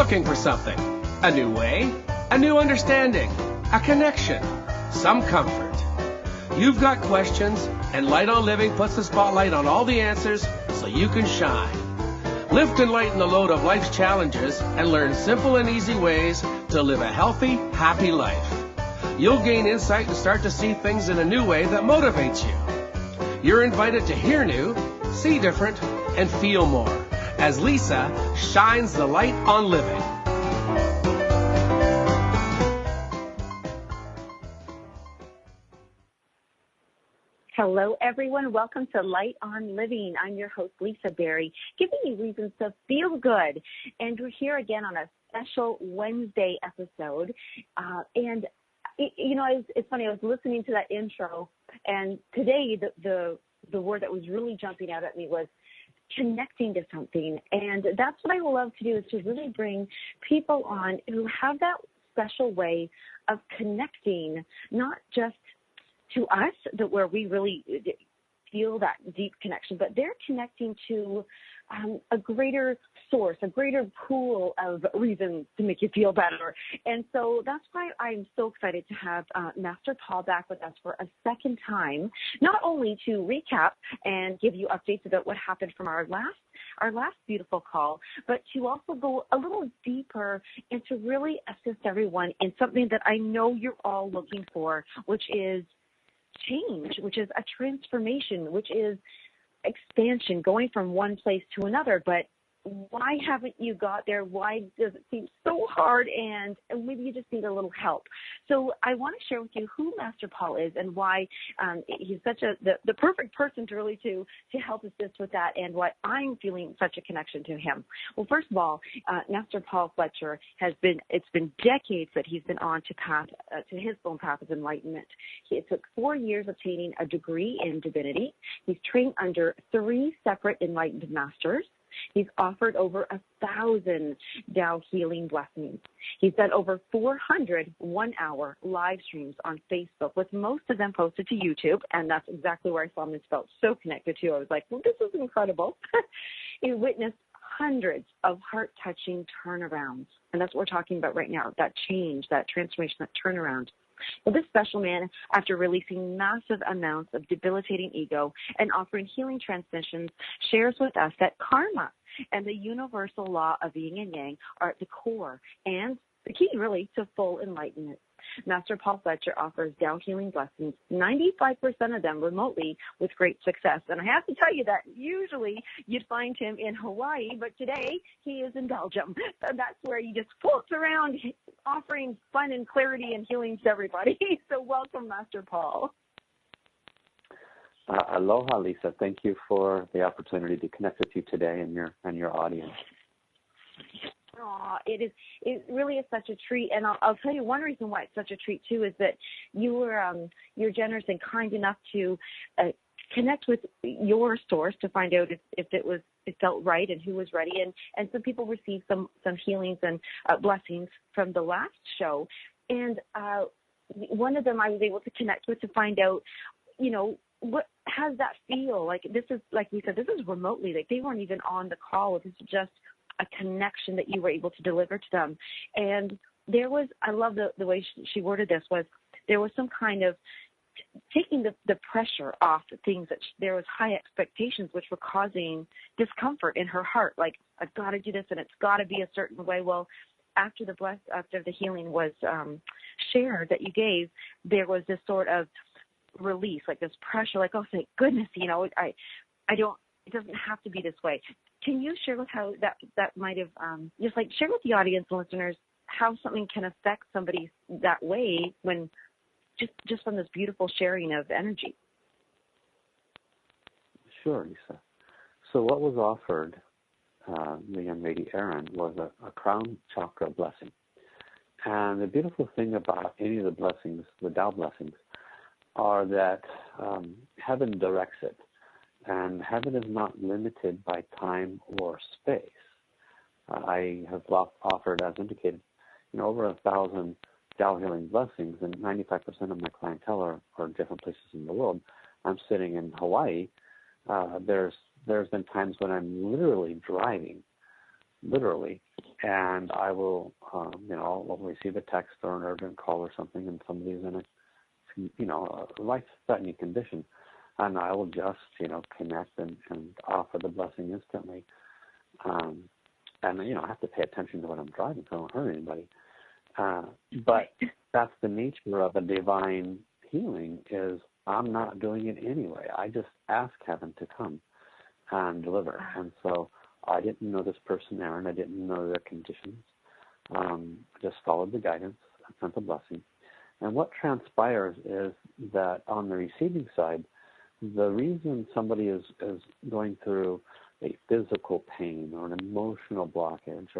looking for something. A new way, a new understanding, a connection, some comfort. You've got questions, and Light on Living puts the spotlight on all the answers so you can shine. Lift and lighten the load of life's challenges and learn simple and easy ways to live a healthy, happy life. You'll gain insight and start to see things in a new way that motivates you. You're invited to hear new, see different, and feel more as Lisa shines the light on living. Hello, everyone. Welcome to Light on Living. I'm your host, Lisa Berry, giving you reasons to feel good. And we're here again on a special Wednesday episode. It's funny. I was listening to that intro, and today the word that was really jumping out at me was connecting to something. And that's what I love to do, is to really bring people on who have that special way of connecting, not just to us, where we really feel that deep connection, but they're connecting to a greater source, a greater pool of reasons to make you feel better. And so that's why I'm so excited to have Master Paul back with us for a second time, not only to recap and give you updates about what happened from our last beautiful call, but to also go a little deeper and to really assist everyone in something that I know you're all looking for, which is change, which is a transformation, which is expansion, going from one place to another. But why haven't you got there? Why does it seem so hard? And maybe you just need a little help. So I want to share with you who Master Paul is and why he's such the perfect person to really to help assist with that, and why I'm feeling such a connection to him. Well, first of all, Master Paul Fletcher it's been decades that he's been on to his own path of enlightenment. It took 4 years obtaining a degree in divinity. He's trained under 3 separate enlightened masters. He's offered over 1,000 Tao healing blessings. He's done over 400 one-hour live streams on Facebook, with most of them posted to YouTube, and that's exactly where I saw him and felt so connected to. I was like, well, this is incredible. He witnessed hundreds of heart-touching turnarounds, and that's what we're talking about right now, that change, that transformation, that turnaround. Well, this special man, after releasing massive amounts of debilitating ego and offering healing transmissions, shares with us that karma and the universal law of yin and yang are at the core and the key, really, to full enlightenment. Master Paul Fletcher offers Tao healing blessings, 95% of them remotely, with great success. And I have to tell you that usually you'd find him in Hawaii, but today he is in Belgium. So that's where he just floats around offering fun and clarity and healing to everybody. So welcome, Master Paul. Aloha, Lisa. Thank you for the opportunity to connect with you today and your audience. It really is such a treat, and I'll tell you one reason why it's such a treat too is that you're generous and kind enough to connect with your source to find out if it felt right and who was ready, and some people received some healings and blessings from the last show, and one of them I was able to connect with to find out, what has that feel like? This is, like we said, this is remotely, like they weren't even on the call. This is just a connection that you were able to deliver to them. And there was, I love the way she worded this, was there was some kind of taking the pressure off the things that there was high expectations which were causing discomfort in her heart. Like, I've got to do this and it's got to be a certain way. Well, after the healing was shared that you gave, there was this sort of release, like this pressure, like, oh, thank goodness, it doesn't have to be this way. Can you share with how that might have, just like share with the audience and listeners how something can affect somebody that way when just from this beautiful sharing of energy? Sure, Lisa. So what was offered the young lady Erin was a crown chakra blessing. And the beautiful thing about any of the blessings, the Tao blessings, are that heaven directs it. And heaven is not limited by time or space. I have offered, as indicated, over 1,000 Tao healing blessings, and 95% of my clientele are different places in the world. I'm sitting in Hawaii. There's been times when I'm literally driving literally, and I will, I'll receive a text or an urgent call or something, and somebody's in a life-threatening condition, and I will just, connect and offer the blessing instantly. And, I have to pay attention to what I'm driving so I don't hurt anybody. But that's the nature of a divine healing, is I'm not doing it anyway. I just ask heaven to come and deliver. And so I didn't know this person, Aaron. I didn't know their conditions. I just followed the guidance and sent a blessing. And what transpires is that on the receiving side, the reason somebody is going through a physical pain or an emotional blockage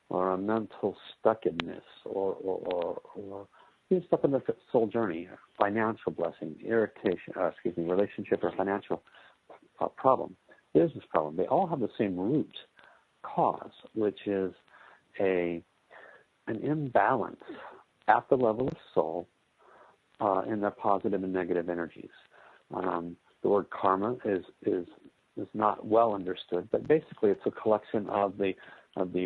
or a mental stuckedness or being stuck in their soul journey, financial blessing, relationship or financial problem, business problem, they all have the same root cause, which is an imbalance at the level of soul in their positive and negative energies. The word karma is not well understood, but basically it's a collection of the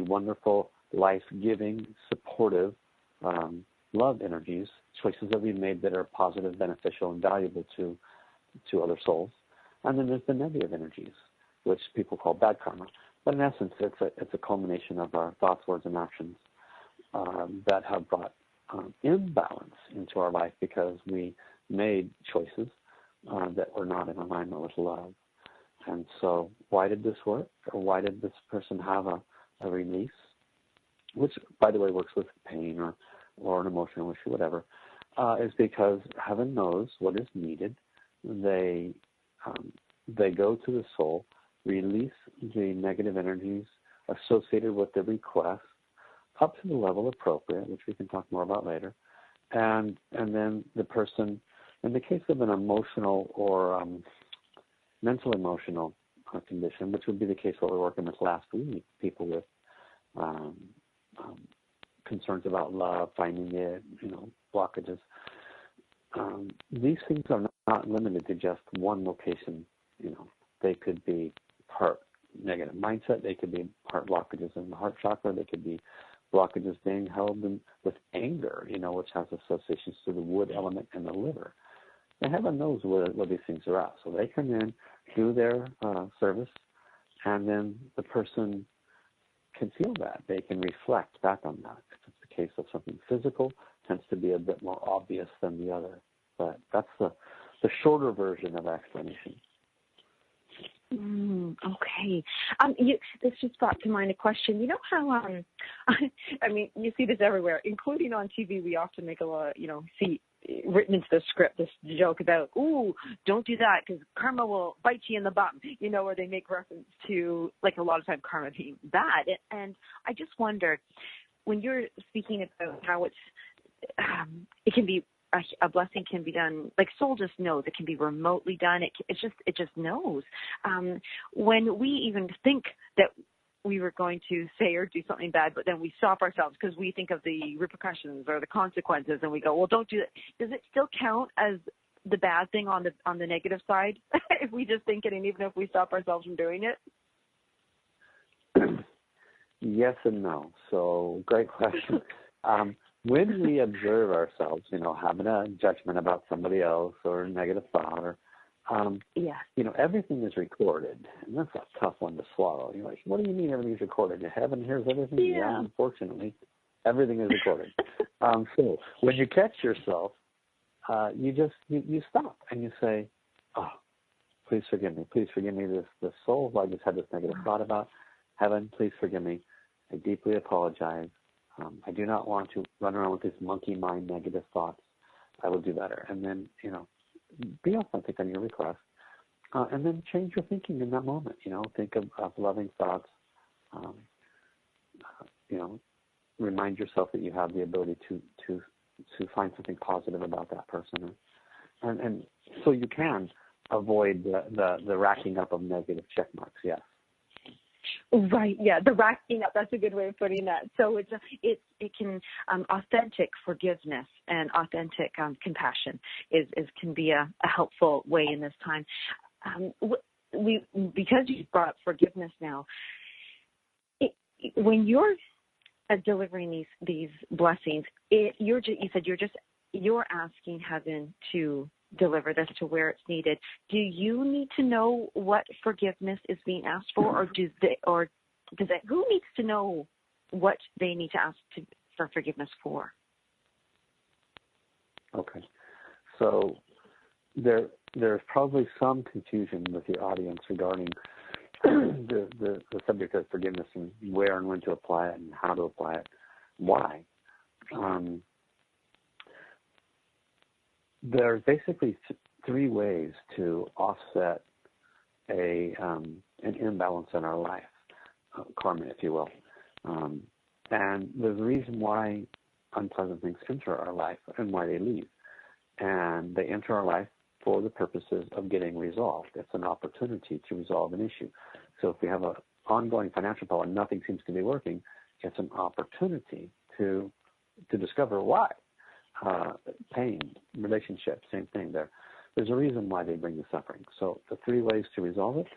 wonderful, life-giving, supportive, love energies, choices that we've made that are positive, beneficial, and valuable to other souls. And then there's the negative energies, which people call bad karma. But in essence, it's a culmination of our thoughts, words, and actions that have brought imbalance into our life because we made choices that were not in alignment with love. And so why did this work? Or why did this person have a release? Which, by the way, works with pain or an emotional issue, whatever, is because heaven knows what is needed. They go to the soul, release the negative energies associated with the request up to the level appropriate, which we can talk more about later. And then the person, in the case of an emotional or mental emotional condition, which would be the case what we're working with last week, people with concerns about love, finding it, blockages. These things are not limited to just one location. They could be part negative mindset. They could be part blockages in the heart chakra. They could be blockages being held with anger, which has associations to the wood element and the liver. And heaven knows where these things are at. So they come in, do their service, and then the person can feel that. They can reflect back on that. If it's the case of something physical, tends to be a bit more obvious than the other. But that's the shorter version of explanation. Okay. This just brought to mind a question. You know how, I mean, you see this everywhere, including on TV. We often make a lot, see written into the script this joke about, don't do that because karma will bite you in the bum, where they make reference to, like, a lot of time karma being bad. And I just wonder, when you're speaking about how it can be, a blessing can be done, like soul just knows it can be remotely done. It just knows. When we even think that we were going to say or do something bad, but then we stop ourselves because we think of the repercussions or the consequences, and we go, well, don't do that. Does it still count as the bad thing on the negative side if we just think it, and even if we stop ourselves from doing it? Yes and no. So great question. When we observe ourselves, having a judgment about somebody else or a negative thought, or everything is recorded, and that's a tough one to swallow. You're like, what do you mean everything's recorded? Heaven hears everything? Yeah, unfortunately, everything is recorded. So when you catch yourself, you stop and you say, oh, please forgive me. Please forgive me this soul I just had this negative thought about. Heaven, please forgive me. I deeply apologize. I do not want to run around with this monkey mind negative thoughts. I will do better. And then, be authentic on your request. And then change your thinking in that moment. Think of loving thoughts. Remind yourself that you have the ability to find something positive about that person. And so you can avoid the racking up of negative check marks, yes. Right, yeah, the racking up, that's a good way of putting that. So it can, authentic forgiveness and authentic compassion can be a helpful way in this time. Because you brought up forgiveness now, when you're delivering these blessings, you said you're asking heaven to deliver this to where it's needed. Do you need to know what forgiveness is being asked for, or who needs to know what they need to ask for forgiveness for? Okay, so there's probably some confusion with the audience regarding the subject of forgiveness and where and when to apply it and how to apply it, why. There's basically three ways to offset an imbalance in our life, karma, if you will. And there's a reason why unpleasant things enter our life and why they leave. And they enter our life for the purposes of getting resolved. It's an opportunity to resolve an issue. So if we have an ongoing financial problem, nothing seems to be working, it's an opportunity to discover why. Pain, relationships, same thing there. There's a reason why they bring the suffering. So the three ways to resolve it.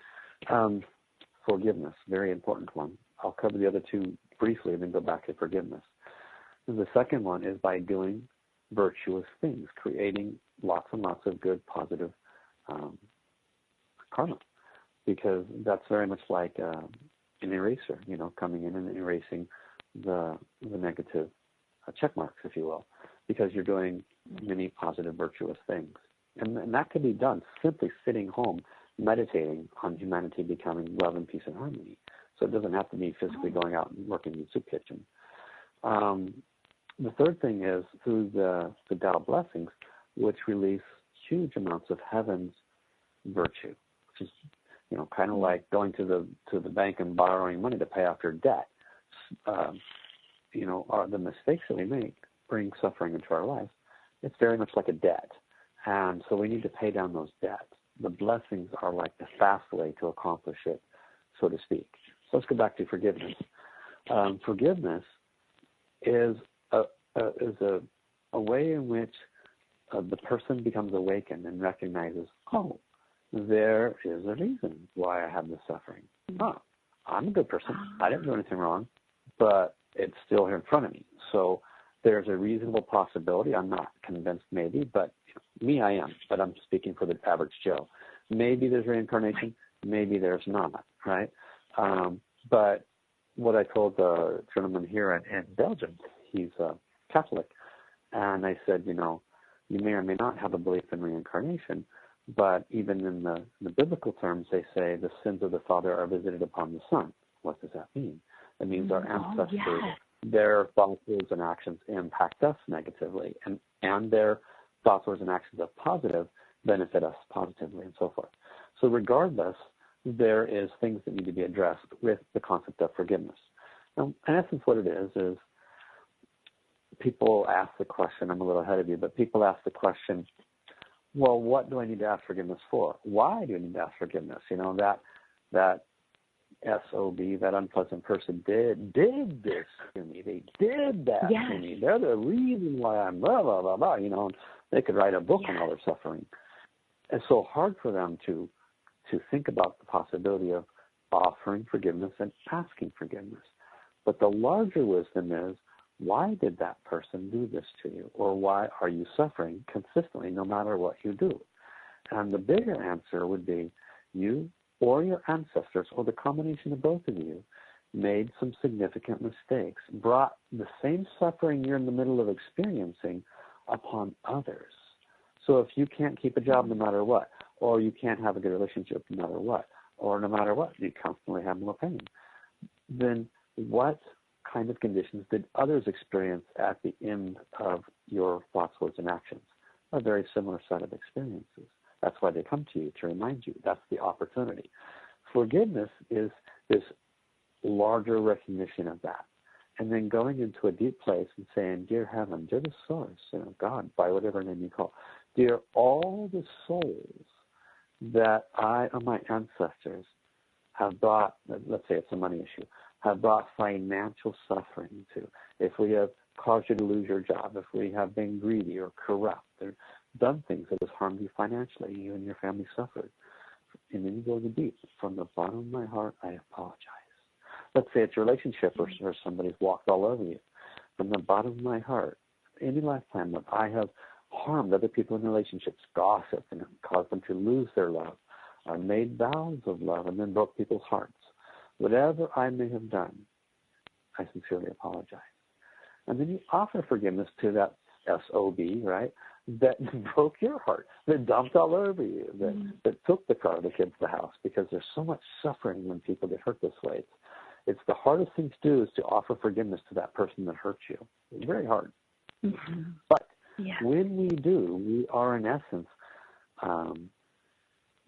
Forgiveness, very important one. I'll cover the other two briefly and then go back to forgiveness. The second one is by doing virtuous things, creating lots and lots of good, positive karma, because that's very much like an eraser, coming in and erasing the negative check marks, if you will, because you're doing many positive, virtuous things. And that could be done simply sitting home, meditating on humanity becoming love and peace and harmony. So it doesn't have to be physically going out and working in the soup kitchen. The third thing is through the Tao blessings, which release huge amounts of heaven's virtue, which is, kind of like going to the bank and borrowing money to pay off your debt. The mistakes that we make bring suffering into our lives. It's very much like a debt. And so we need to pay down those debts. The blessings are like the fast way to accomplish it, so to speak. So let's go back to forgiveness. Forgiveness is a way in which the person becomes awakened and recognizes, oh, there is a reason why I have this suffering. Oh, I'm a good person. I didn't do anything wrong, but it's still here in front of me. So there's a reasonable possibility. I'm not convinced maybe, but me I am, but I'm speaking for the average Joe. Maybe there's reincarnation, maybe there's not, right? But what I told the gentleman here in Belgium, he's Catholic, and I said, you may or may not have a belief in reincarnation, but even in the biblical terms, they say the sins of the father are visited upon the son. What does that mean? It means our ancestors, their thoughts, words, and actions impact us negatively, and their thoughts, words, and actions of positive benefit us positively, and so forth. So regardless, there is things that need to be addressed with the concept of forgiveness. Now, in essence, what it is people ask the question, I'm a little ahead of you, but people ask the question, well, what do I need to ask forgiveness for? Why do I need to ask forgiveness? That SOB, that unpleasant person did this to me. They did that to me. They're the reason why I'm blah, blah, blah, blah. And they could write a book on all their suffering. It's so hard for them to think about the possibility of offering forgiveness and asking forgiveness. But the larger wisdom is, why did that person do this to you? Or why are you suffering consistently no matter what you do? And the bigger answer would be, you or your ancestors, or the combination of both of you, made some significant mistakes, brought the same suffering you're in the middle of experiencing upon others. So if you can't keep a job no matter what, or you can't have a good relationship no matter what, or no matter what, you constantly have more pain, then what kind of conditions did others experience at the end of your thoughts, words, and actions? A very similar set of experiences. That's why they come to you, to remind you. That's the opportunity. Forgiveness is this larger recognition of that. And then going into a deep place and saying, dear heaven, dear the source, God, by whatever name you call, dear all the souls that I or my ancestors have brought, let's say it's a money issue, have brought financial suffering to. If we have caused you to lose your job, if we have been greedy or corrupt or done things that has harmed you financially, you and your family suffered. And then you go to the deep. From the bottom of my heart, I apologize. Let's say it's a relationship or somebody's walked all over you. From the bottom of my heart, any lifetime when I have harmed other people in relationships, gossip, and caused them to lose their love, or made vows of love and then broke people's hearts, whatever I may have done, I sincerely apologize. And then you offer forgiveness to that SOB, right, that broke your heart, that dumped all over you, that took the car, the kids, the house, because there's so much suffering when people get hurt this way. It's the hardest thing to do is to offer forgiveness to that person that hurt you. It's very hard. Mm-hmm. But when we do, we are in essence,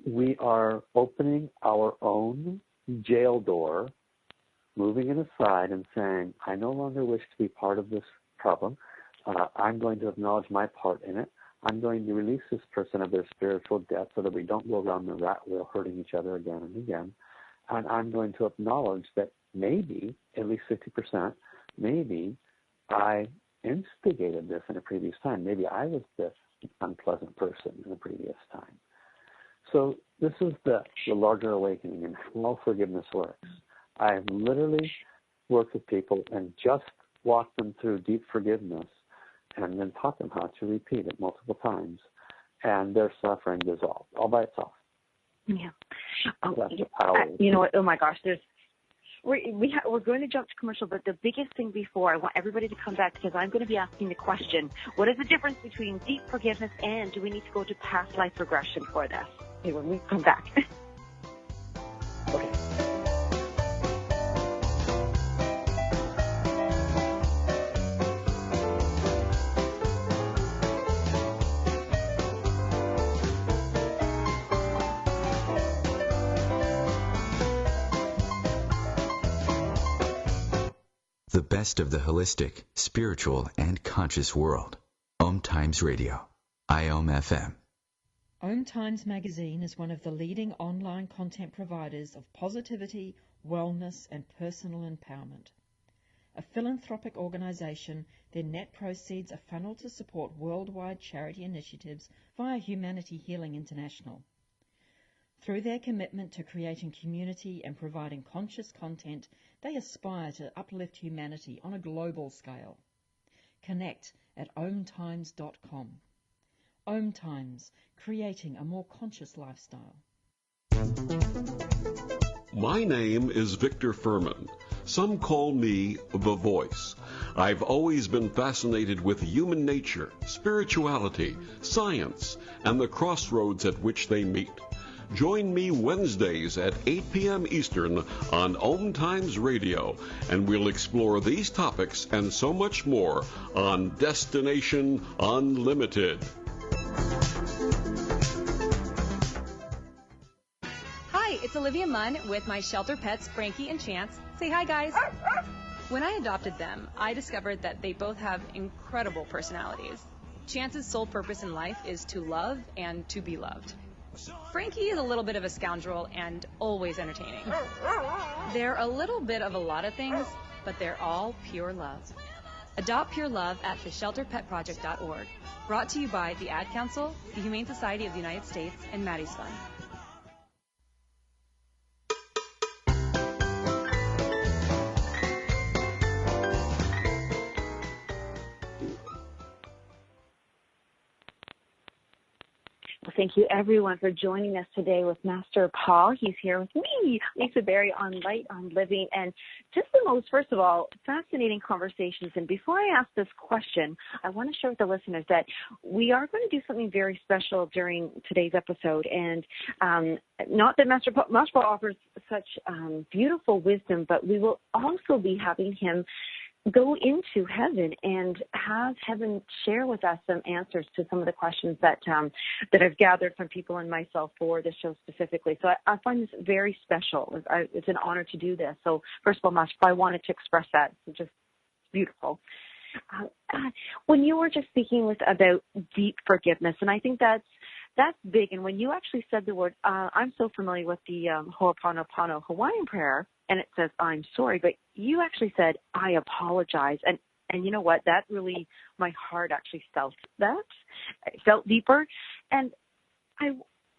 we are opening our own jail door, moving it aside and saying, I no longer wish to be part of this problem. I'm going to acknowledge my part in it. I'm going to release this person of their spiritual debt so that we don't go around the rat wheel hurting each other again and again. And I'm going to acknowledge that maybe, at least 50%, maybe I instigated this in a previous time. Maybe I was this unpleasant person in a previous time. So this is the larger awakening and how forgiveness works. I have literally worked with people and just walked them through deep forgiveness and then taught them how to repeat it multiple times, and their suffering dissolved all by itself. Yeah. You know what? Oh my gosh, we're going to jump to commercial, but the biggest thing before, I want everybody to come back because I'm going to be asking the question, what is the difference between deep forgiveness and do we need to go to past life regression for this? Okay, when we come back. Okay. The best of the holistic, spiritual, and conscious world. Om Times Radio. IOM FM. Om Times Magazine is one of the leading online content providers of positivity, wellness, and personal empowerment. A philanthropic organization, their net proceeds are funneled to support worldwide charity initiatives via Humanity Healing International. Through their commitment to creating community and providing conscious content, they aspire to uplift humanity on a global scale. Connect at omtimes.com. Om Times, creating a more conscious lifestyle. My name is Victor Furman. Some call me the Voice. I've always been fascinated with human nature, spirituality, science, and the crossroads at which they meet. Join me Wednesdays at 8 p.m. Eastern on Om Times Radio, and we'll explore these topics and so much more on Destination Unlimited. Hi, it's Olivia Munn with my shelter pets, Frankie and Chance. Say hi, guys. When I adopted them, I discovered that they both have incredible personalities. Chance's sole purpose in life is to love and to be loved. Frankie is a little bit of a scoundrel and always entertaining. They're a little bit of a lot of things, but they're all pure love. Adopt pure love at theshelterpetproject.org. Brought to you by the Ad Council, the Humane Society of the United States, and Maddie's Fund. Thank you, everyone, for joining us today with Master Paul. He's here with me, Lisa Berry, on Light on Living, and just the most, first of all, fascinating conversations. And before I ask this question, I want to share with the listeners that we are going to do something very special during today's episode. And not that Master Paul offers such beautiful wisdom, but we will also be having him go into heaven and have heaven share with us some answers to some of the questions that I've gathered from people and myself for this show specifically. So I find this very special. It's an honor to do this. So first of all, Master, I wanted to express that. It's just beautiful. When you were just speaking about deep forgiveness, and I think that's big. And when you actually said the word, I'm so familiar with the Ho'oponopono Hawaiian prayer, and it says, I'm sorry, but you actually said, I apologize. And you know what? That really, my heart actually felt that. It felt deeper. And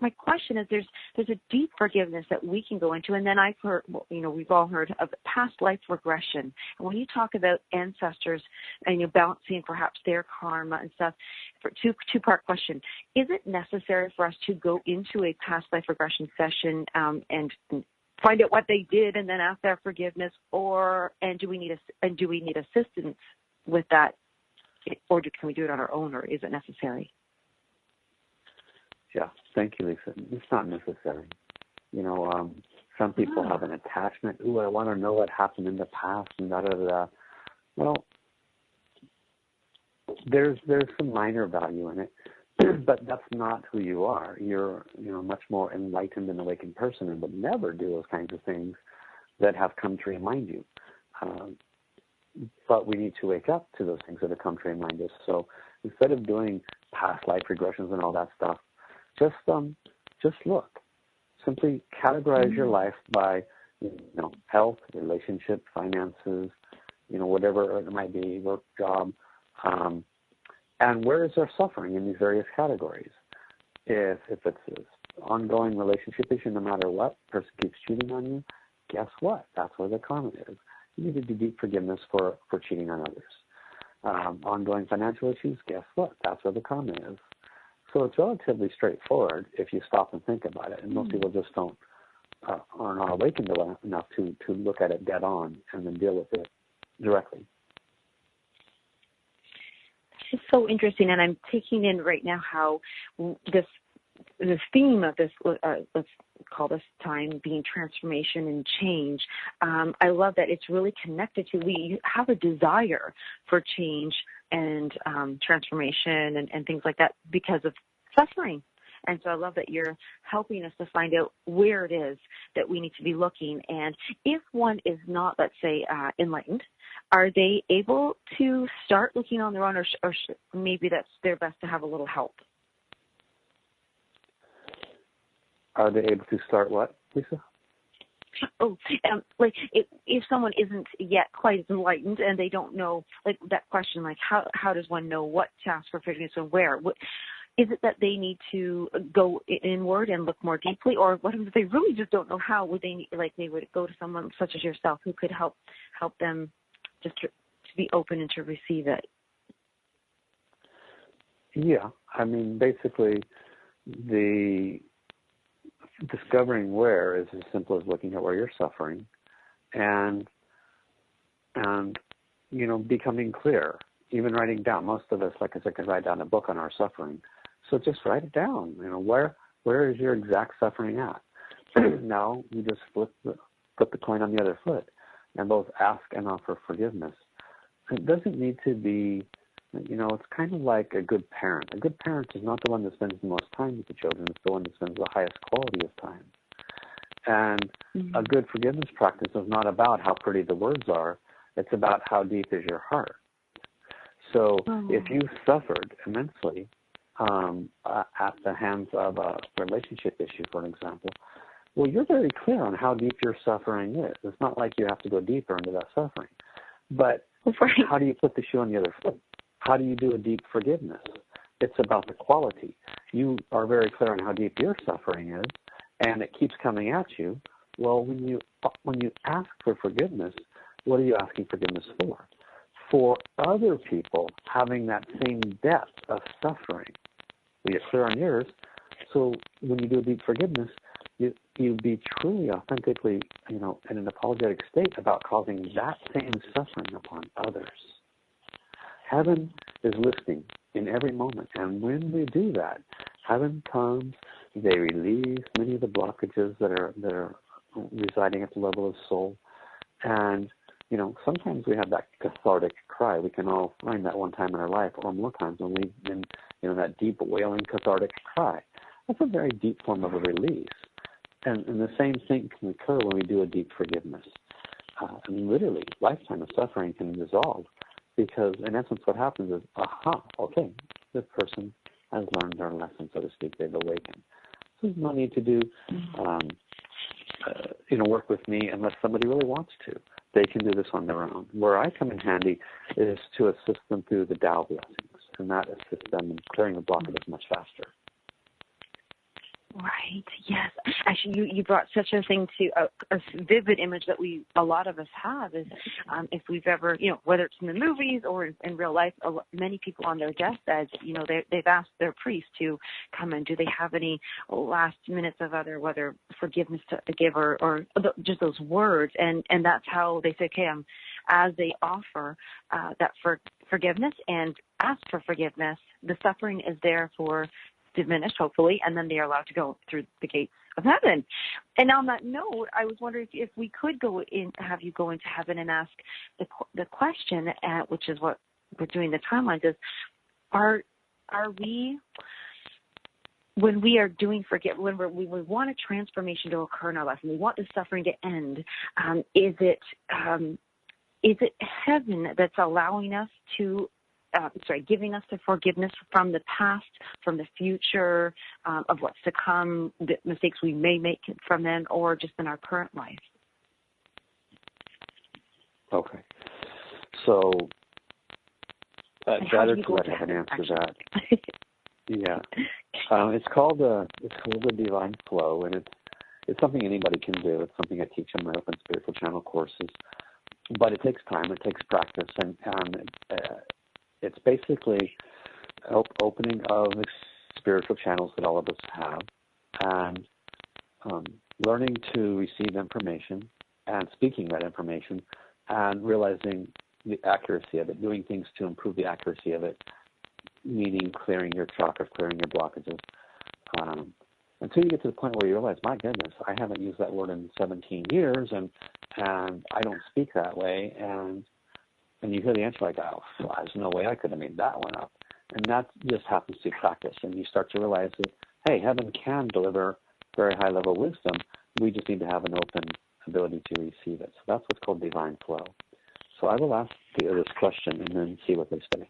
my question is, there's a deep forgiveness that we can go into, and then I've heard, we've all heard of past life regression. And when you talk about ancestors and balancing perhaps their karma and stuff, for two-part question: is it necessary for us to go into a past life regression session and find out what they did and then ask their forgiveness, and do we need assistance with that, or can we do it on our own, or is it necessary? Yeah, thank you, Lisa. It's not necessary. Some people have an attachment. Ooh, I want to know what happened in the past and da-da-da-da. Well, there's some minor value in it, but that's not who you are. You're a much more enlightened and awakened person, and would never do those kinds of things that have come to remind you. But we need to wake up to those things that have come to remind us. So instead of doing past life regressions and all that stuff, just look. Simply categorize your life by, health, relationship, finances, whatever it might be, work, job, and where is there suffering in these various categories? If it's an ongoing relationship issue, no matter what, person keeps cheating on you, guess what? That's where the karma is. You need to do deep forgiveness for cheating on others. Ongoing financial issues, guess what? That's where the karma is. So it's relatively straightforward if you stop and think about it. And most people just are not awakened enough to look at it dead on and then deal with it directly. It's so interesting, and I'm taking in right now how the theme of this, let's call this time, being transformation and change. I love that it's really connected to, we have a desire for change and transformation and things like that because of suffering. And so I love that you're helping us to find out where it is that we need to be looking. And if one is not, let's say, enlightened, are they able to start looking on their own, or maybe that's their best to have a little help? Are they able to start what, Lisa? Oh, like if someone isn't yet quite as enlightened and they don't know, like that question, like how does one know what to ask for forgiveness and where? Is it that they need to go inward and look more deeply, or what if they really just don't know how? Would they would go to someone such as yourself who could help them just to be open and to receive it? Yeah, I mean, basically, the discovering where is as simple as looking at where you're suffering, and becoming clear. Even writing down. Most of us, like I said, can write down a book on our suffering. So just write it down. Where is your exact suffering at? Now you just put the coin on the other foot, and both ask and offer forgiveness. It doesn't need to be. It's kind of like a good parent. A good parent is not the one that spends the most time with the children. It's the one that spends the highest quality of time. And a good forgiveness practice is not about how pretty the words are. It's about how deep is your heart. So if you suffered immensely at the hands of a relationship issue, for example, well, you're very clear on how deep your suffering is. It's not like you have to go deeper into that suffering. But how do you put the shoe on the other foot? How do you do a deep forgiveness? It's about the quality. You are very clear on how deep your suffering is, and it keeps coming at you. Well, when you ask for forgiveness, what are you asking forgiveness for? For other people having that same depth of suffering. So you're clear on yours. So when you do a deep forgiveness, you be truly, authentically, in an apologetic state about causing that same suffering upon others. Heaven is listening in every moment, and when we do that, heaven comes. They release many of the blockages that are residing at the level of soul, and sometimes we have that cathartic cry. We can all find that one time in our life, or more times when we've been, that deep wailing cathartic cry. That's a very deep form of a release. And the same thing can occur when we do a deep forgiveness. Literally, lifetime of suffering can dissolve, because in essence what happens is, okay, this person has learned their lesson, so to speak. They've awakened. So there's no need to do, work with me unless somebody really wants to. They can do this on their own. Where I come in handy is to assist them through the Tao blessings, and that assists them in clearing the blockages much faster. Right. Yes. Actually, you brought such a thing to a vivid image that a lot of us have is if we've ever, whether it's in the movies or in real life, many people on their deathbeds, they've asked their priest to come and do they have any last minutes of whether forgiveness to give or just those words, and that's how they say, okay, as they offer that forgiveness and ask for forgiveness, the suffering is there for diminished, hopefully, and then they are allowed to go through the gates of heaven. And on that note, I was wondering if we could have you go into heaven and ask the question, which is what we're doing the timelines, is are we, when we are doing when we want a transformation to occur in our life and we want the suffering to end, is it heaven that's allowing us to giving us the forgiveness from the past, from the future, of what's to come, the mistakes we may make from them, or just in our current life? Okay. So better to let heaven answer that. Yeah. It's called the divine flow, and it's something anybody can do. It's something I teach in my Open Spiritual Channel courses. But it takes time, it takes practice, and it's basically opening of spiritual channels that all of us have, and learning to receive information and speaking that information and realizing the accuracy of it, doing things to improve the accuracy of it, meaning clearing your chakras, clearing your blockages, until you get to the point where you realize, my goodness, I haven't used that word in 17 years, and I don't speak that way, and you hear the answer like, oh, there's no way I could have made that one up. And that just happens through practice. And you start to realize that, hey, heaven can deliver very high-level wisdom. We just need to have an open ability to receive it. So that's what's called divine flow. So I will ask this question and then see what they say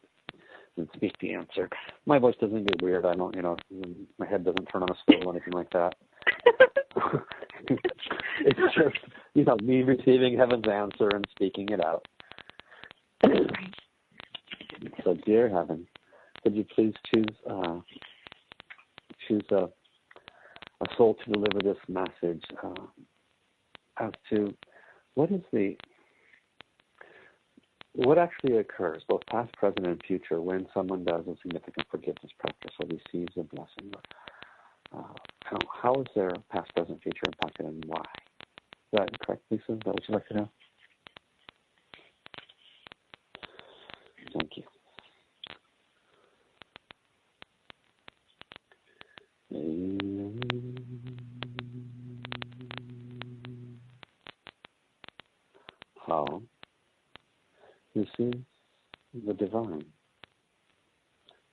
and speak the answer. My voice doesn't get weird. I don't, my head doesn't turn on a swivel or anything like that. It's just, me receiving heaven's answer and speaking it out. So, dear heaven, could you please choose a soul to deliver this message as to what actually occurs, both past, present, and future, when someone does a significant forgiveness practice or receives a blessing. How is their past, present, future impacted, and why? Is that correct, Lisa? Is that what you'd like to know? Thank you. How? This is the divine.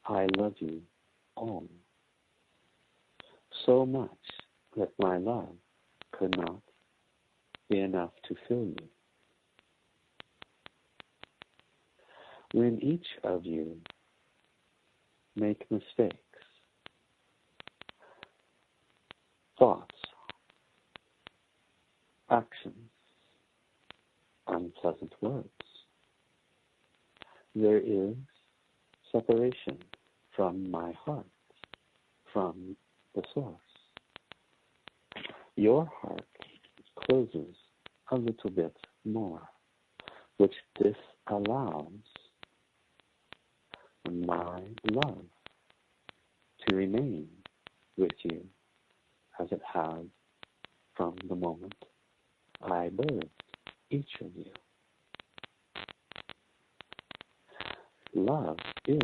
I love you all so much that my love could not be enough to fill you. When each of you make mistakes, thoughts, actions, unpleasant words, there is separation from my heart, from the source. Your heart closes a little bit more, which disallows my love to remain with you as it has from the moment I birthed each of you. Love is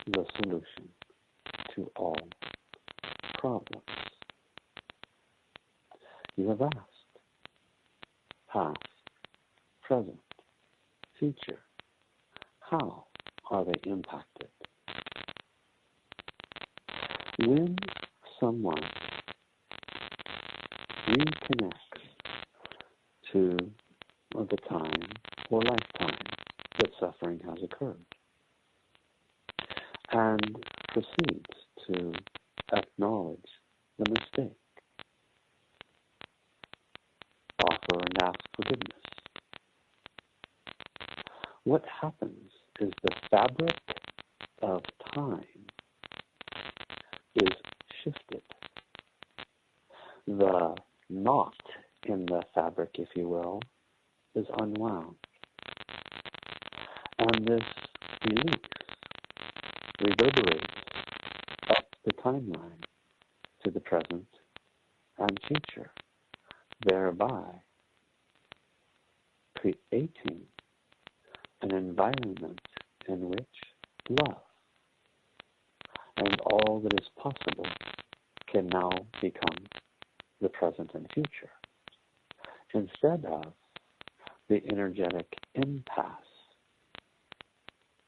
the solution to all problems. You have asked, past, present, future, how are they impacted? When someone reconnects to the time or lifetime that suffering has occurred and proceeds to acknowledge the mistake, offer and ask forgiveness, what happens is the fabric of time is shifted the knot in the fabric, if you will, is unwound. And this release reverberates up the timeline to the present and future, thereby creating an environment in which love and all that is possible can now become the present and future, instead of the energetic impasse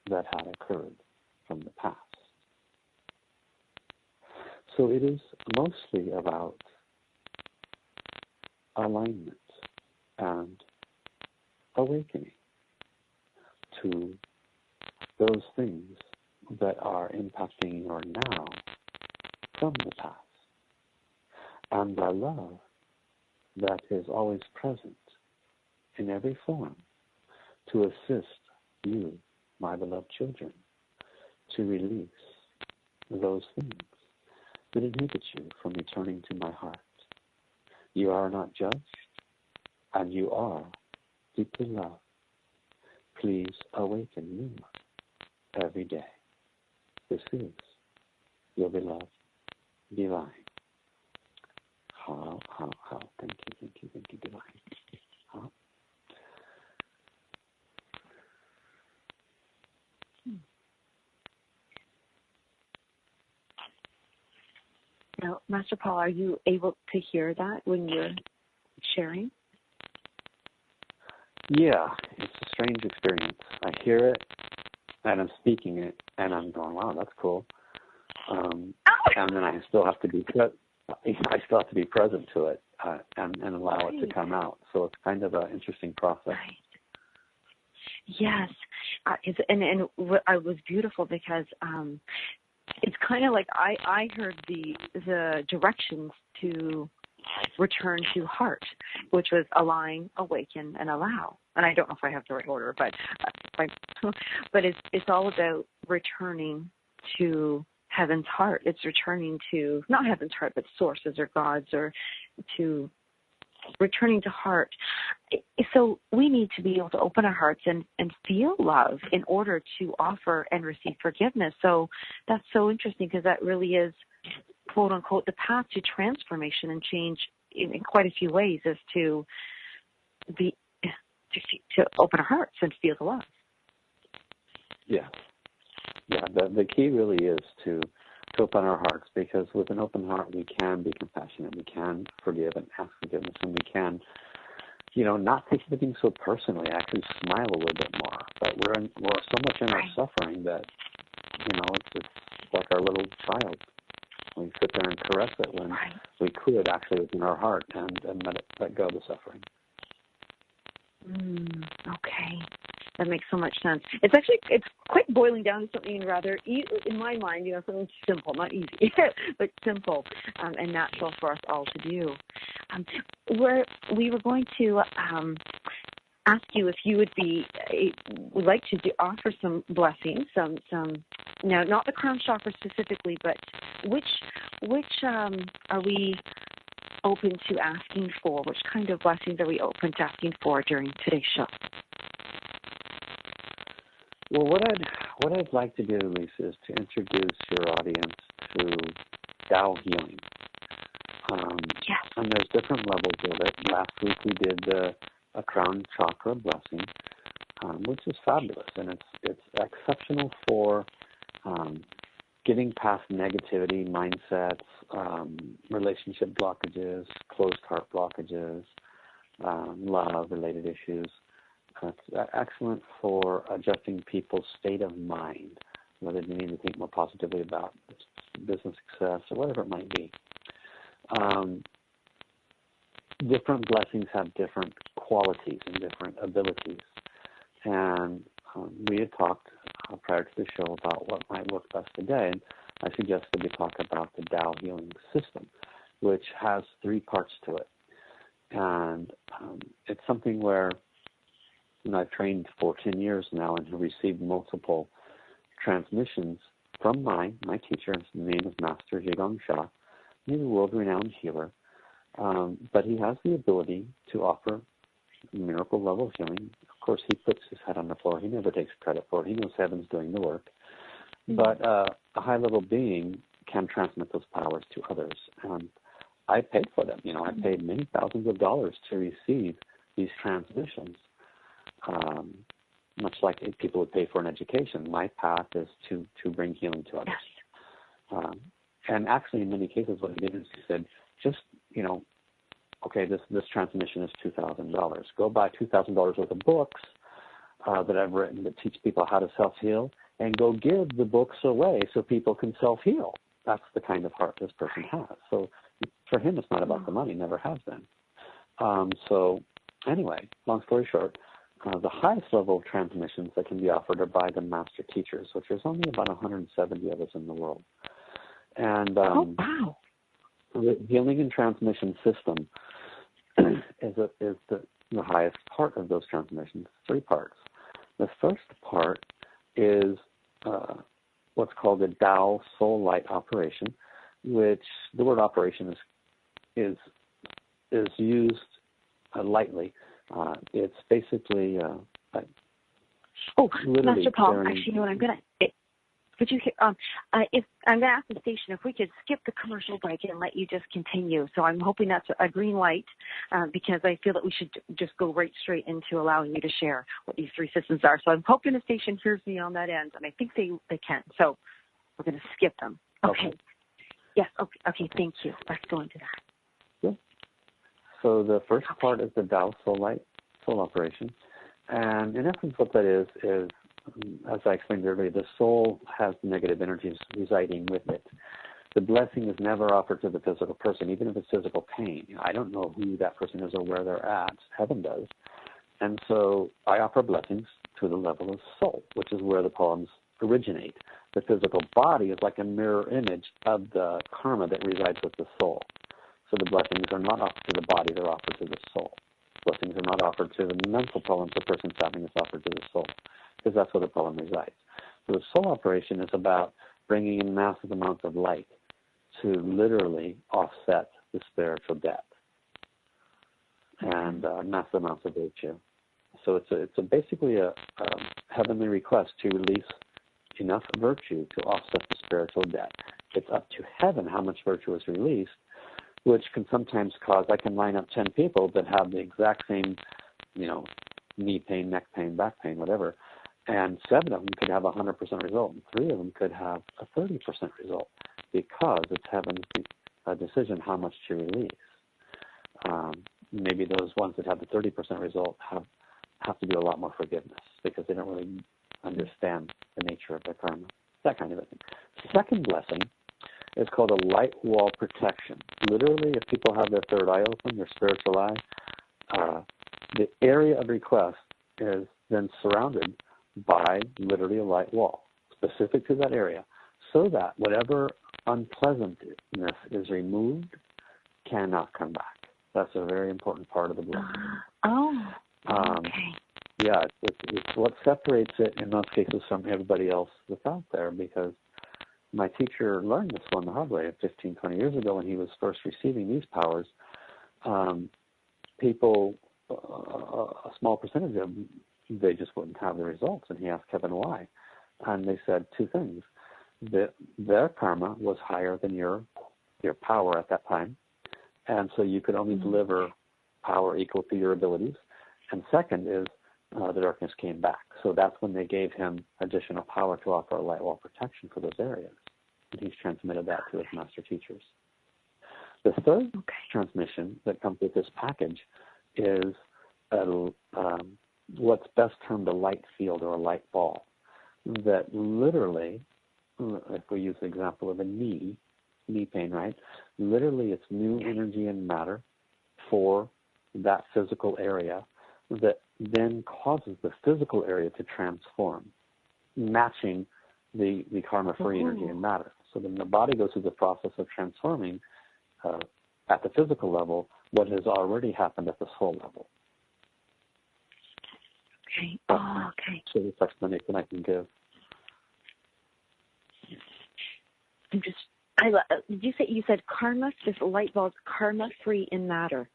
that had occurred from the past. So it is mostly about alignment and awakening to those things that are impacting your now from the past, and the love that is always present in every form to assist you, my beloved children, to release those things that inhibit you from returning to my heart. You are not judged, and you are deeply loved. Please awaken you every day. This is your beloved divine. How. Thank you, divine. How. Now, Master Paul, are you able to hear that when you're sharing? Yeah, it's a strange experience. I hear it, and I'm speaking it, and I'm going, wow, that's cool. And then I still have to be present to it and allow it to come out. So it's kind of an interesting process. Right. Yes, and it was beautiful because it's kind of like I heard the directions to return to heart, which was align, awaken, and allow. And I don't know if I have the right order, but it's all about returning to heaven's heart. It's returning to not heaven's heart, but sources or gods, or to returning to heart. So we need to be able to open our hearts and feel love in order to offer and receive forgiveness. So that's so interesting, because that really is, quote unquote, the path to transformation and change in quite a few ways, is to open our hearts and feel the love. Yeah. The key really is to open our hearts, because with an open heart we can be compassionate, we can forgive and ask forgiveness, and we can, not take everything so personally, actually smile a little bit more. But we're so much in our suffering that, it's like our little child. We sit there and caress it when we could actually open our heart and let go of the suffering. Okay. That makes so much sense. It's quite boiling down to something rather, in my mind, something simple, not easy, but simple and natural for us all to do. We were going to ask you if you would like to offer some blessings, some now not the crown chakra specifically, but which are we open to asking for? Which kind of blessings are we open to asking for during today's show? Well, what I'd like to do, Lisa, is to introduce your audience to Tao healing. Yes. And there's different levels of it. Last week we did a crown chakra blessing, which is fabulous, and it's exceptional for getting past negativity, mindsets, relationship blockages, closed heart blockages, love-related issues. It's excellent for adjusting people's state of mind, whether they need to think more positively about business success or whatever it might be. Different blessings have different qualities and different abilities. And we had talked prior to the show about what might work best today. And I suggested we talk about the Tao healing system, which has 3 parts to it. And it's something where I've trained for 10 years now and have received multiple transmissions from my teacher. His name is Master Zhigong Sha. He's a world-renowned healer. But he has the ability to offer miracle level healing. Of course, he puts his head on the floor. He never takes credit for it. He knows heaven's doing the work. But a high-level being can transmit those powers to others. And I paid for them. You know, I paid many thousands of dollars to receive these transmissions. Much like people would pay for an education, my path is to bring healing to others. And actually, in many cases, what he did is he said, just, you know, okay, this transmission is $2,000. Go buy $2,000 worth of books that I've written that teach people how to self-heal, and go give the books away so people can self-heal. That's the kind of heart this person has. So for him, it's not about the money, never has been. So anyway, long story short, the highest level of transmissions that can be offered are by the master teachers, which there's only about 170 of us in the world. And the healing and transmission system is the highest part of those transmissions, 3 parts. The first part is what's called a Tao Soul Light operation, which the word operation is used lightly. It's basically Master Paul, actually, you know what I'm gonna. Could you? If I'm gonna ask the station if we could skip the commercial break and let you just continue. So I'm hoping that's a green light because I feel that we should just go right straight into allowing you to share what these 3 systems are. So I'm hoping the station hears me on that end, and I think they can. So we're gonna skip them. Okay. Yes. Okay. Thank you. Let's go into that. Yeah. So the first part is the Tao Soul Light Soul Operation, and in essence, what that is, as I explained earlier, the soul has negative energies residing with it. The blessing is never offered to the physical person, even if it's physical pain. I don't know who that person is or where they're at. Heaven does. And so I offer blessings to the level of soul, which is where the problems originate. The physical body is like a mirror image of the karma that resides with the soul. So the blessings are not offered to the body, they're offered to the soul. Blessings are not offered to the mental problems the person's having, it's offered to the soul, because that's where the problem resides. So the soul operation is about bringing in massive amounts of light to literally offset the spiritual debt and massive amounts of virtue. So it's basically a heavenly request to release enough virtue to offset the spiritual debt. It's up to heaven how much virtue is released, which can sometimes cause, I can line up 10 people that have the exact same, knee pain, neck pain, back pain, whatever, and 7 of them could have a 100% result, and 3 of them could have a 30% result, because it's heaven's decision how much to release. Maybe those ones that have the 30% result have to do a lot more forgiveness, because they don't really understand the nature of their karma, that kind of a thing. Second blessing is called a light wall protection. Literally, if people have their third eye open, their spiritual eye, the area of request is then surrounded by literally a light wall specific to that area, so that whatever unpleasantness is removed cannot come back. That's a very important part of the blessing. Okay. Yeah, it's what separates it in most cases from everybody else that's out there, because my teacher learned this one the hard way 15, 20 years ago when he was first receiving these powers. People, a small percentage of them, they just wouldn't have the results. And he asked Kevin why. And they said 2 things. Their karma was higher than your power at that time. And so you could only deliver power equal to your abilities. And second is the darkness came back. So that's when they gave him additional power to offer a light wall protection for those areas. And he's transmitted that to his master teachers. The third transmission that comes with this package is what's best termed a light field or a light ball, that literally, if we use the example of a knee pain, right? Literally, it's new energy and matter for that physical area that then causes the physical area to transform, matching the karma-free energy and matter. So then the body goes through the process of transforming at the physical level what has already happened at the soul level. Okay. Okay. So this explanation I can give. You said karma, this light bulb, karma free in matter.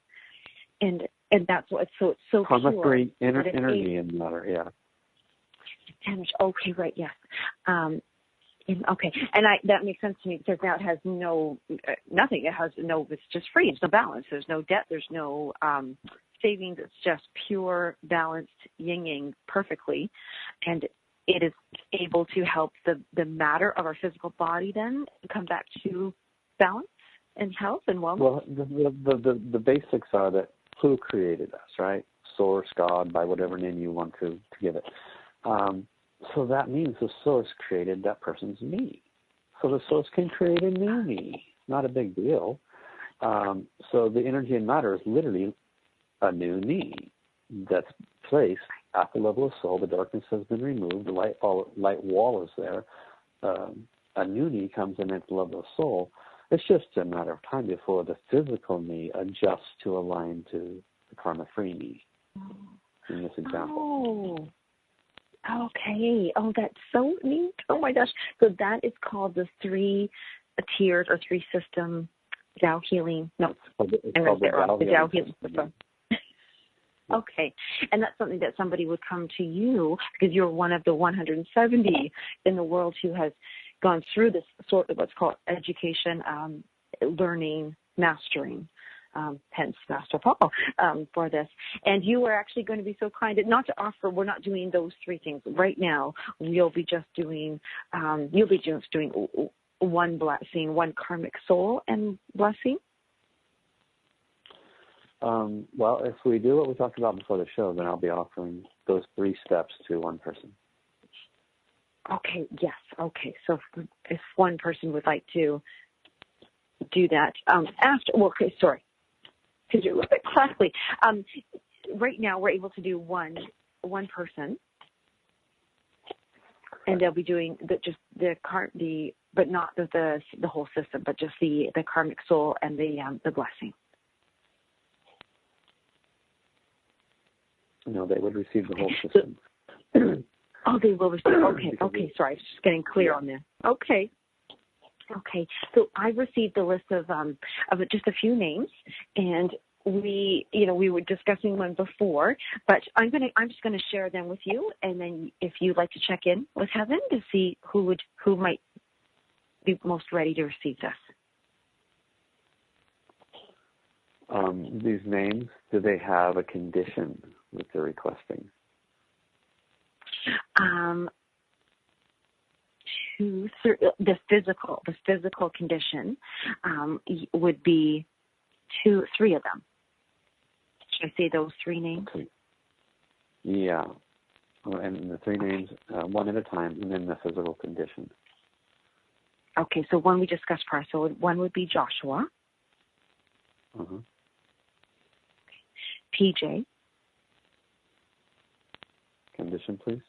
And that's what, so it's so karma pure. free energy in matter, yeah. Okay, right, yes. Okay, and that makes sense to me because now it has nothing. It has it's just free. It's no balance. There's no debt. There's no savings. It's just pure, balanced yin-yang perfectly. And it is able to help the matter of our physical body then come back to balance and health and wellness. Well, the basics are that who created us, right? Source, God, by whatever name you want to give it. So that means the source created that person's me. So the source can create a new me. Not a big deal. So the energy and matter is literally a new me that's placed at the level of soul. The darkness has been removed. The light wall is there. A new me comes in at the level of soul. It's just a matter of time before the physical me adjusts to align to the karma-free me in this example. Oh, okay. Oh, that's so neat. Oh, my gosh. So that is called the 3 tiers or 3-system Tao healing. No, I'm going to say it wrong. The Tao healing system. Okay. And that's something that somebody would come to you because you're one of the 170 in the world who has gone through this sort of what's called education, learning, mastering, hence Master Paul, for this. And you are actually going to be so kind not to offer, we're not doing those 3 things. Right now, you'll be just doing one blessing, one karmic soul and blessing. Well, if we do what we talked about before the show, then I'll be offering those 3 steps to one person. Okay, yes, okay. So if one person would like to do that, could you look at correctly? Right now, we're able to do one person, and they'll be doing but not the whole system, but just the karmic soul and the blessing. No, they would receive the whole system. Oh, they will receive. Okay. Sorry, I was just getting clear on this. Okay. So I received a list of just a few names, and we were discussing one before, but I'm just gonna share them with you, and then if you'd like to check in with Heaven to see who might be most ready to receive this. These names, do they have a condition that they're requesting? The physical condition would be 3 of them. Should I say those 3 names? Okay. Yeah. And the 3 names, one at a time, and then the physical condition. Okay, so one we discussed prior. So one would be Joshua. Uh-huh. PJ. Condition, please.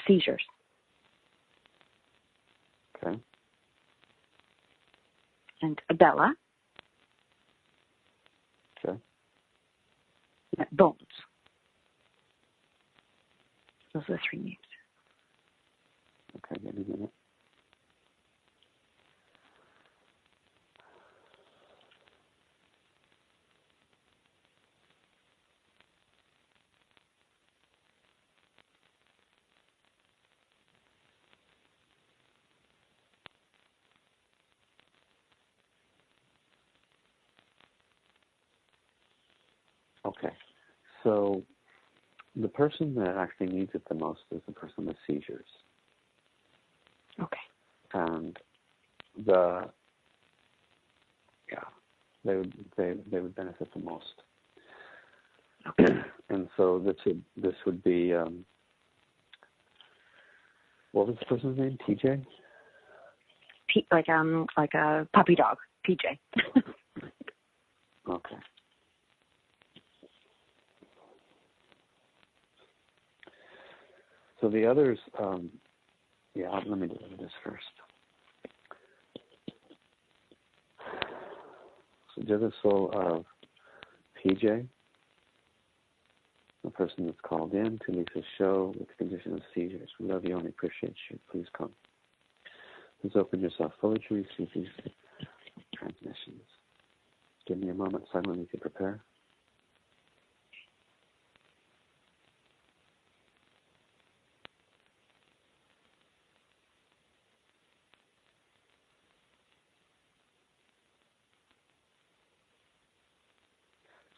Seizures. Okay. And Bella. Okay. Bones. Those are the 3 names. Okay, give me a minute. Okay, so the person that actually needs it the most is the person with seizures. Okay. And they would benefit the most. Okay. And so this would be what was the person's name? TJ? Like a puppy dog, PJ. Okay. So the others, let me do this first. So to the soul of PJ, the person that's called in to Lisa's show with the condition of seizures. We love you and appreciate you. Please come. Please open yourself fully to receive these transmissions. Give me a moment silently to prepare.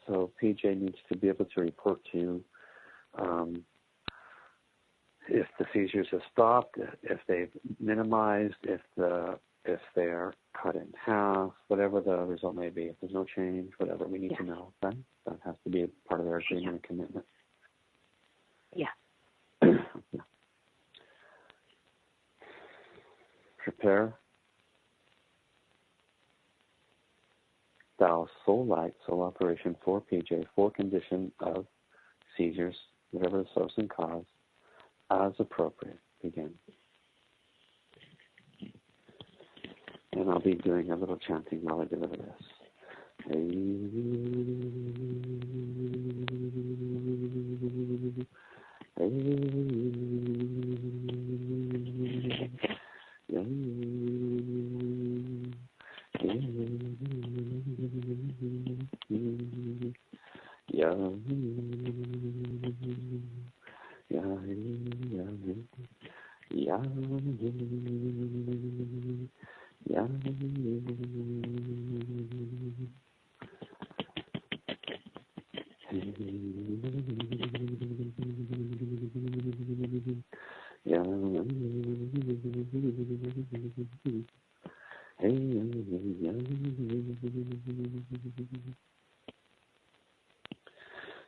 So PJ needs to be able to report to you if the seizures have stopped, if they've minimized, if they're cut in half, whatever the result may be. If there's no change, whatever, we need to know. Okay? That has to be a part of their agreement and commitment. Yeah. Yeah. Prepare. Thou soul light, soul operation for PJ, for condition of seizures, whatever the source and cause, as appropriate. Begin. And I'll be doing a little chanting while I deliver this.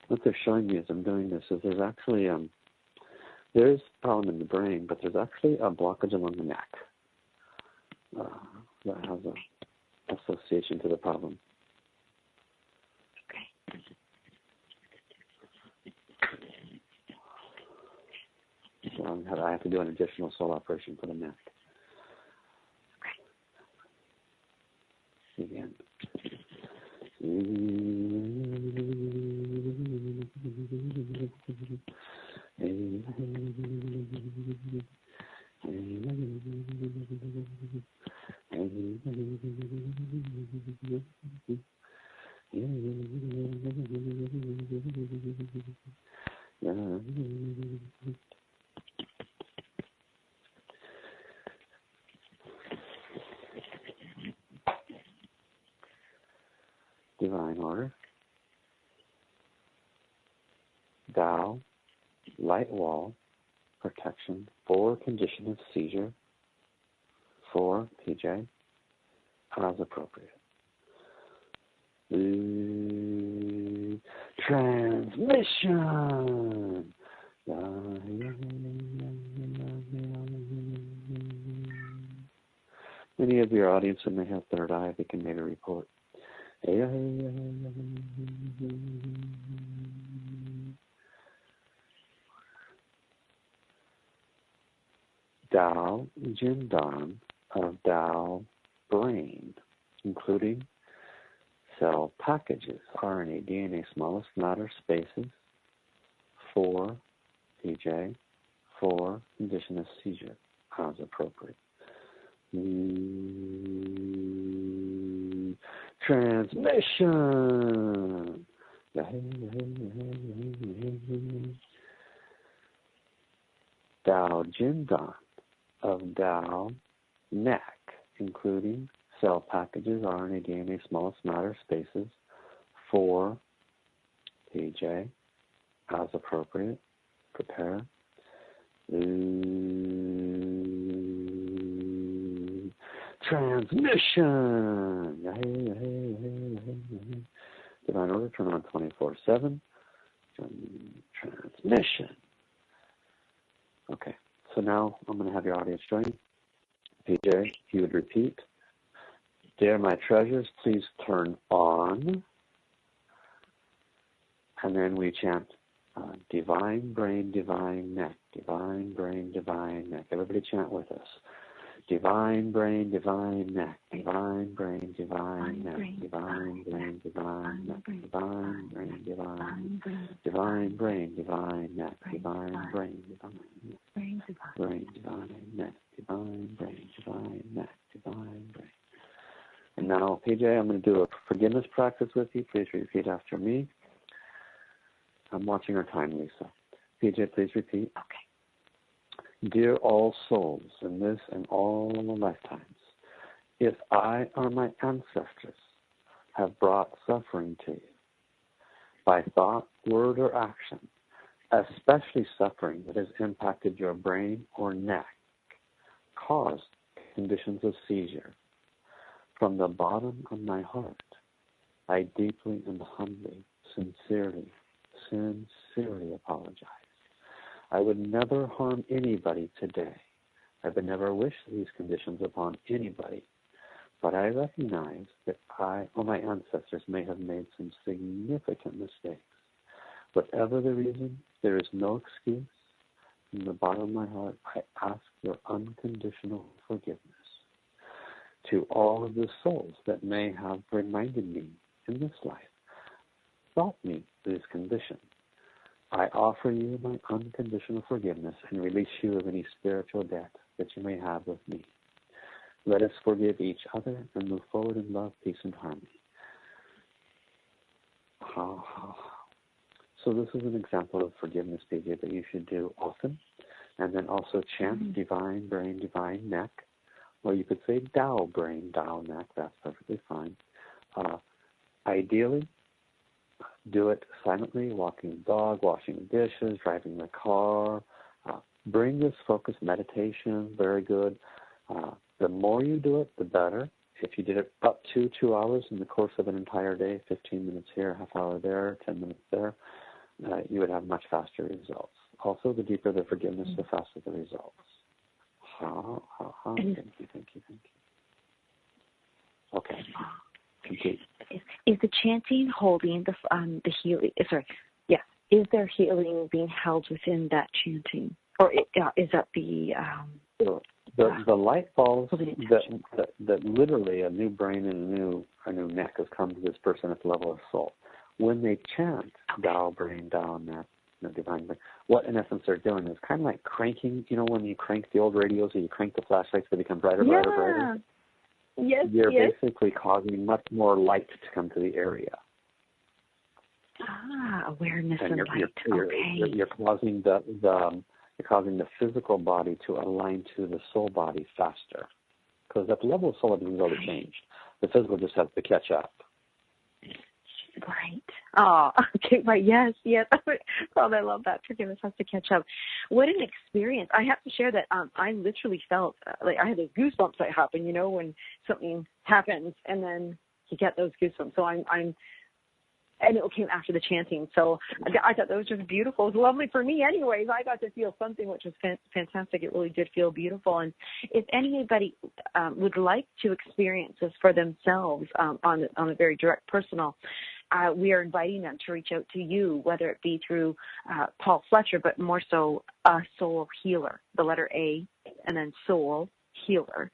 What they're showing me as I'm doing this is there's actually there is a problem in the brain, but there's actually a blockage along the neck that has an association to the problem. Okay. So I have to do an additional soul operation for the neck. Okay. Again. Divine order. Thou, light wall, protection for condition of seizure for PJ as appropriate. Transmission. Many of your audience may have third eye, they can make a report. Tao Jindan of Tao brain, including cell packages, RNA, DNA, smallest matter spaces, for PJ, for condition of seizure, as appropriate. Transmission. Tao Jindan of Tao neck, including cell packages, RNA, DNA, smallest matter spaces, for PJ, as appropriate. Prepare. Transmission. Divine order, turn on 24/7. Transmission. Okay, so now I'm going to have your audience join. PJ, if you would repeat. Dear my treasures, please turn on. And then we chant divine brain, divine neck, divine brain, divine neck. Everybody chant with us. Divine brain, divine neck, divine brain, divine neck, divine brain, divine neck, divine brain, divine neck, divine brain, divine neck, divine brain, divine neck, brain, divine neck, divine brain, divine PJ, I'm going to do a forgiveness practice with you. Please repeat after me. I'm watching our time, Lisa. PJ, please repeat. Okay. Dear all souls in this and all lifetimes, if I or my ancestors have brought suffering to you by thought, word, or action, especially suffering that has impacted your brain or neck, caused conditions of seizure, from the bottom of my heart, I deeply and humbly, sincerely apologize. I would never harm anybody today. I would never wish these conditions upon anybody. But I recognize that I or my ancestors may have made some significant mistakes. Whatever the reason, there is no excuse. From the bottom of my heart, I ask your unconditional forgiveness. To all of the souls that may have reminded me in this life, brought me to this condition, I offer you my unconditional forgiveness and release you of any spiritual debt that you may have with me. Let us forgive each other and move forward in love, peace, and harmony. So this is an example of forgiveness, PJ, that you should do often. And then also chant divine brain, divine neck. Or you could say Tao brain, Tao neck. That's perfectly fine. Ideally, do it silently, walking the dog, washing the dishes, driving the car. Bring this focused meditation. Very good. The more you do it, the better. If you did it up to 2 hours in the course of an entire day, 15 minutes here, half hour there, 10 minutes there, you would have much faster results. Also, the deeper the forgiveness, the faster the results. Thank you. Okay. Complete. Is the chanting holding the healing? Sorry, yeah. Is there healing being held within that chanting, or is that the light bulbs that literally a new brain and a new neck has come to this person at the level of soul. When they chant Tao brain, Tao neck, divine brain, what in essence they're doing is kind of like cranking. You know, when you crank the old radios or you crank the flashlights, they become brighter, brighter. Yes, You're basically causing much more light to come to the area. Awareness and light. You're causing you're causing the physical body to align to the soul body faster. Because at the level of soul, everything's already changed. The physical just has to catch up. Right. Oh, okay, right. Yes. Oh, I love that. Forgiveness has to catch up. What an experience. I have to share that I literally felt like I had those goosebumps that happen, you know, when something happens and then you get those goosebumps. So and it came after the chanting. So I thought that was just beautiful. It was lovely for me anyways. I got to feel something which was fantastic. It really did feel beautiful. And if anybody would like to experience this for themselves on a very direct, personal, we are inviting them to reach out to you, whether it be through Paul Fletcher, but more so a soul healer, the letter A, and then soul healer.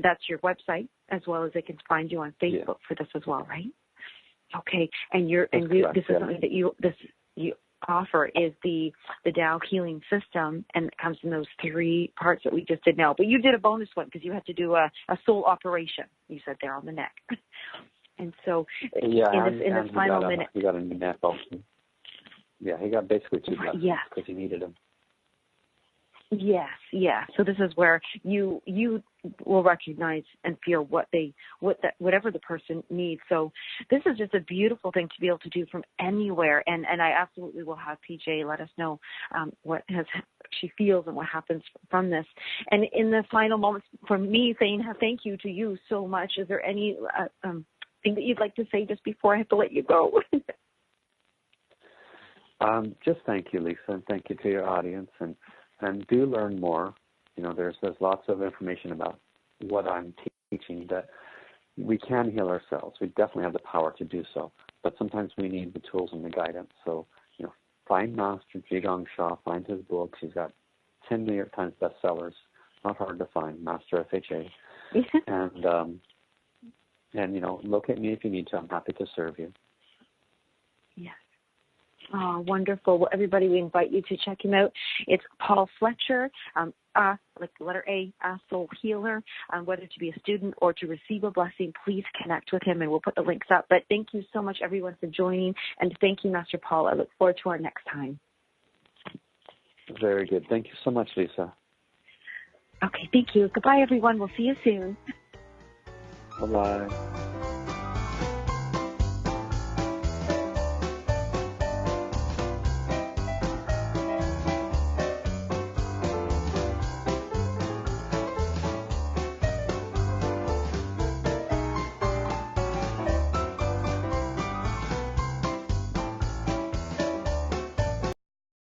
That's your website, as well as they can find you on Facebook for this as well, right? Okay, and this is something that you offer is the Tao healing system, and it comes in those 3 parts that we just did now. But you did a bonus one because you had to do a soul operation. You said there on the neck, and so in this final minute, he got a neck also. Yeah, he got basically 2 blessings because he needed them. Yes. So this is where you will recognize and feel whatever the person needs. So this is just a beautiful thing to be able to do from anywhere. And I absolutely will have PJ let us know what she feels and what happens from this. And in the final moments, from me saying thank you to you so much, is there any thing that you'd like to say just before I have to let you go? Just thank you, Lisa, and thank you to your audience. And do learn more. You know, there's lots of information about what I'm teaching that we can heal ourselves. We definitely have the power to do so. But sometimes we need the tools and the guidance. So, you know, find Master Jigong Shah, find his books. He's got 10 New York Times bestsellers. Not hard to find, Master FHA. And you know, locate me if you need to. I'm happy to serve you. Yes. Oh, wonderful. Well, everybody, we invite you to check him out. It's Paul Fletcher, like the letter A, soul healer. Whether to be a student or to receive a blessing, please connect with him, and we'll put the links up. But thank you so much, everyone, for joining, and thank you, Master Paul. I look forward to our next time. Very good. Thank you so much, Lisa. Okay, thank you. Goodbye, everyone. We'll see you soon. Bye-bye.